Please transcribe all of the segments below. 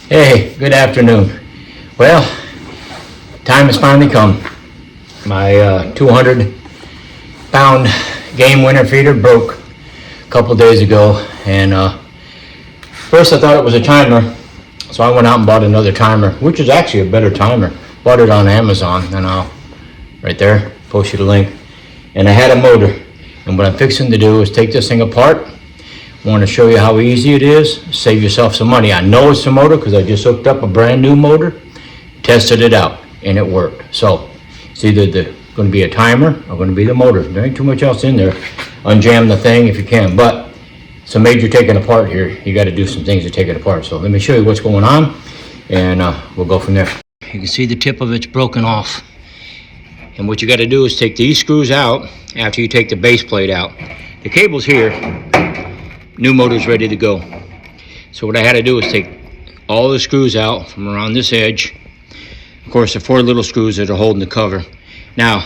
Hey, good afternoon. Well, time has finally come. My 200-pound game winner feeder broke a couple days ago, and first I thought it was a timer, so I went out and bought another timer, which is actually a better timer. Bought it on Amazon, and I'll right there post you the link. And I had a motor, and what I'm fixing to do is take this thing apart. I want to show you how easy it is, save yourself some money. I know it's a motor because I just hooked up a brand new motor, tested it out, and it worked. So it's either going to be a timer or going to be the motor. There ain't too much else in there. Unjam the thing if you can, but it's a major taking apart here. You got to do some things to take it apart. So let me show you what's going on, and we'll go from there. You can see the tip of it's broken off. And what you got to do is take these screws out after you take the base plate out. The cable's here. New motor's ready to go. So what I had to do is take all the screws out from around this edge. Of course, the 4 little screws that are holding the cover. Now,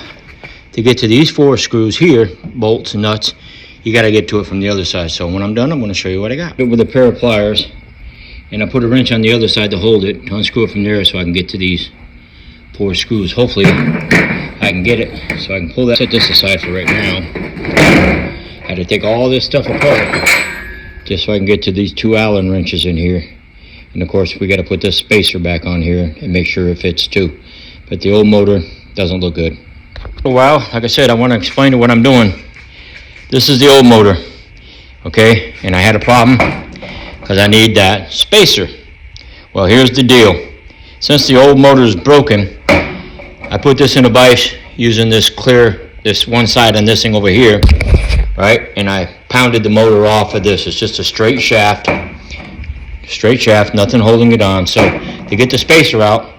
to get to these 4 screws here, bolts and nuts, you got to get to it from the other side. So when I'm done, I'm going to show you what I got. With a pair of pliers, and I put a wrench on the other side to hold it, to unscrew it from there so I can get to these 4 screws. Hopefully, I can get it so I can pull that. Set this aside for right now. I had to take all this stuff apart just so I can get to these 2 Allen wrenches in here. And of course, we got to put this spacer back on here and make sure it fits too. But the old motor doesn't look good. Well, like I said, I want to explain what I'm doing. This is the old motor, okay? And I had a problem because I need that spacer. Well, here's the deal. Since the old motor is broken, I put this in a vise using this one side on this thing over here, right? And I pounded the motor off of this. It's just a straight shaft, nothing holding it on. So to get the spacer out,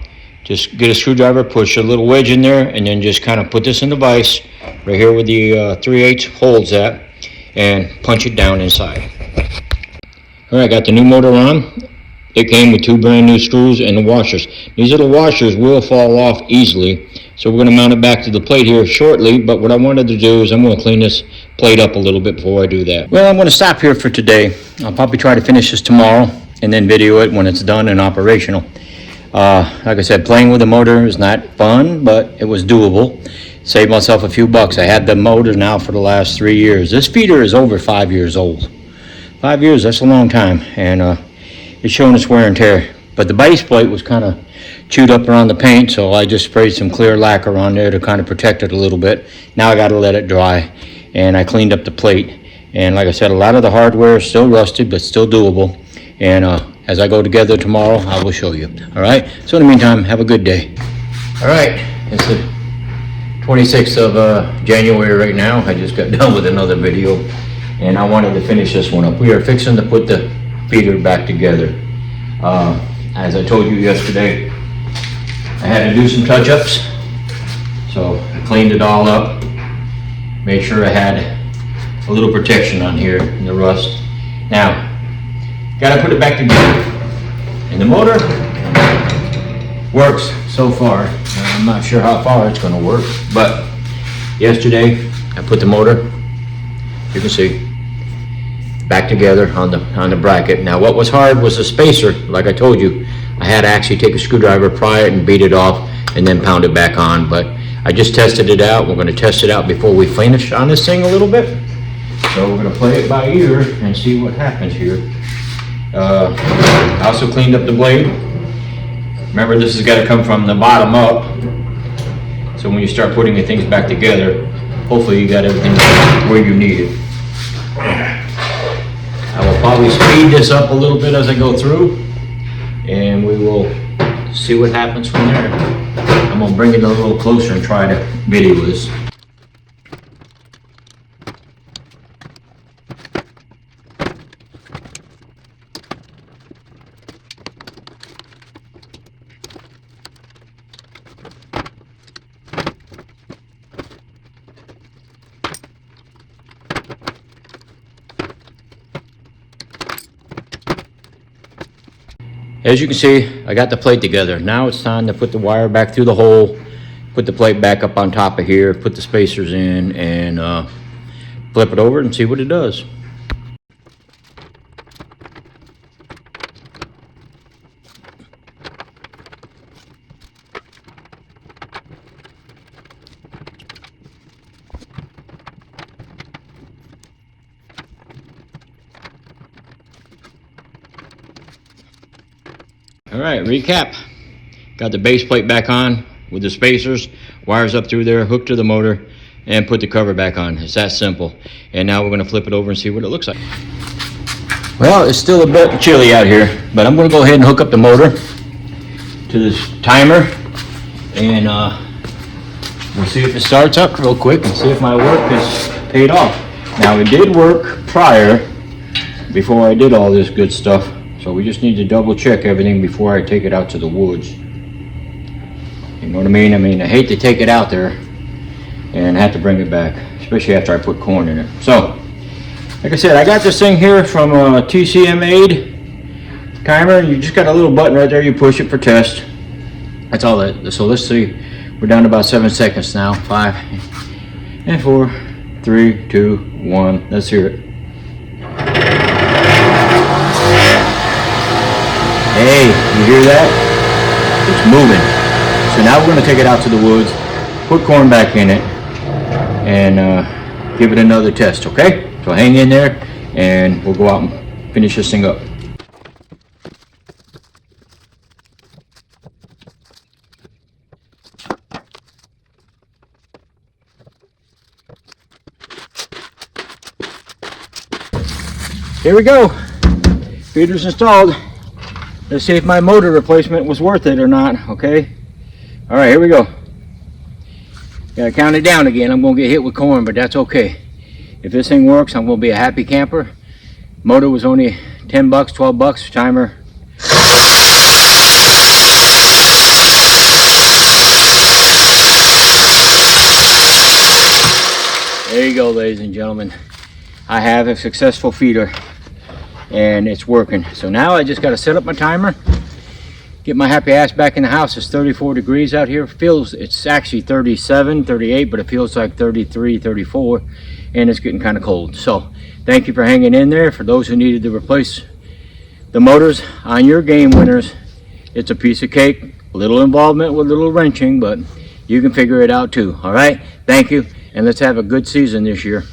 just get a screwdriver, push a little wedge in there, and then just kind of put this in the vise right here where the 3/8 holes at, and punch it down inside. All right, got the new motor on. It came with 2 brand new screws and the washers. These little washers will fall off easily, so we're going to mount it back to the plate here shortly. But what I wanted to do is I'm going to clean this plate up a little bit before I do that. Well, I'm going to stop here for today. I'll probably try to finish this tomorrow and then video it when it's done and operational. Like I said, playing with the motor is not fun, but it was doable. Saved myself a few bucks. I had the motor now for the last 3 years. This feeder is over 5 years old. 5 years, that's a long time, and it's showing its wear and tear. But the base plate was kind of chewed up around the paint, so I just sprayed some clear lacquer on there to kind of protect it a little bit. Now I got to let it dry, and I cleaned up the plate. And like I said, a lot of the hardware is still rusted, but still doable. And as I go together tomorrow, I will show you. All right? So in the meantime, have a good day. All right, it's the 26th of January right now. I just got done with another video, and I wanted to finish this one up. We are fixing to put the feeder back together. As I told you yesterday, I had to do some touch-ups, so I cleaned it all up, made sure I had a little protection on here in the rust. Now, gotta put it back together, and the motor works so far. I'm not sure how far it's going to work, but yesterday I put the motor, you can see, back together on the bracket. Now what was hard was the spacer. Like I told you, I had to actually take a screwdriver, pry it and beat it off, and then pound it back on. But I just tested it out. We're going to test it out before we finish on this thing a little bit. So we're going to play it by ear and see what happens here. I also cleaned up the blade. Remember, this has got to come from the bottom up. So when you start putting the things back together, hopefully you got everything where you need it. I will probably speed this up a little bit as I go through, and we will see what happens from there. I'm going to bring it a little closer and try to video this. As you can see, I got the plate together. Now it's time to put the wire back through the hole, put the plate back up on top of here, put the spacers in, and flip it over and see what it does. All right, recap. Got the base plate back on with the spacers, wires up through there, hooked to the motor, and put the cover back on. It's that simple. And now we're gonna flip it over and see what it looks like. Well, it's still a bit chilly out here, but I'm gonna go ahead and hook up the motor to this timer, and we'll see if it starts up real quick and see if my work is paid off. Now, it did work prior, before I did all this good stuff, so we just need to double check everything before I take it out to the woods. You know what I mean? I hate to take it out there and have to bring it back, especially after I put corn in it. So, like I said, I got this thing here from TCM Aid timer. You just got a little button right there, you push it for test. That's all that. So let's see, we're down to about 7 seconds now. 5 and 4, 3, 2, 1. Let's hear it. Hey, you hear that? It's moving. So now we're going to take it out to the woods, put corn back in it, and give it another test, okay? So hang in there, and we'll go out and finish this thing up. Here we go. Feeder's installed. Let's see if my motor replacement was worth it or not, okay? All right, here we go. Gotta count it down again. I'm gonna get hit with corn, but that's okay. If this thing works, I'm gonna be a happy camper. Motor was only 10 bucks, 12 bucks, timer. There you go, ladies and gentlemen. I have a successful feeder, and it's working. So now I just got to set up my timer, get my happy ass back in the house. It's 34 degrees out here. It's actually 37, 38, but it feels like 33, 34, and it's getting kind of cold. So thank you for hanging in there. For those who needed to replace the motors on your game winners, it's a piece of cake. A little involvement with a little wrenching, but you can figure it out too. All right, thank you, and let's have a good season this year.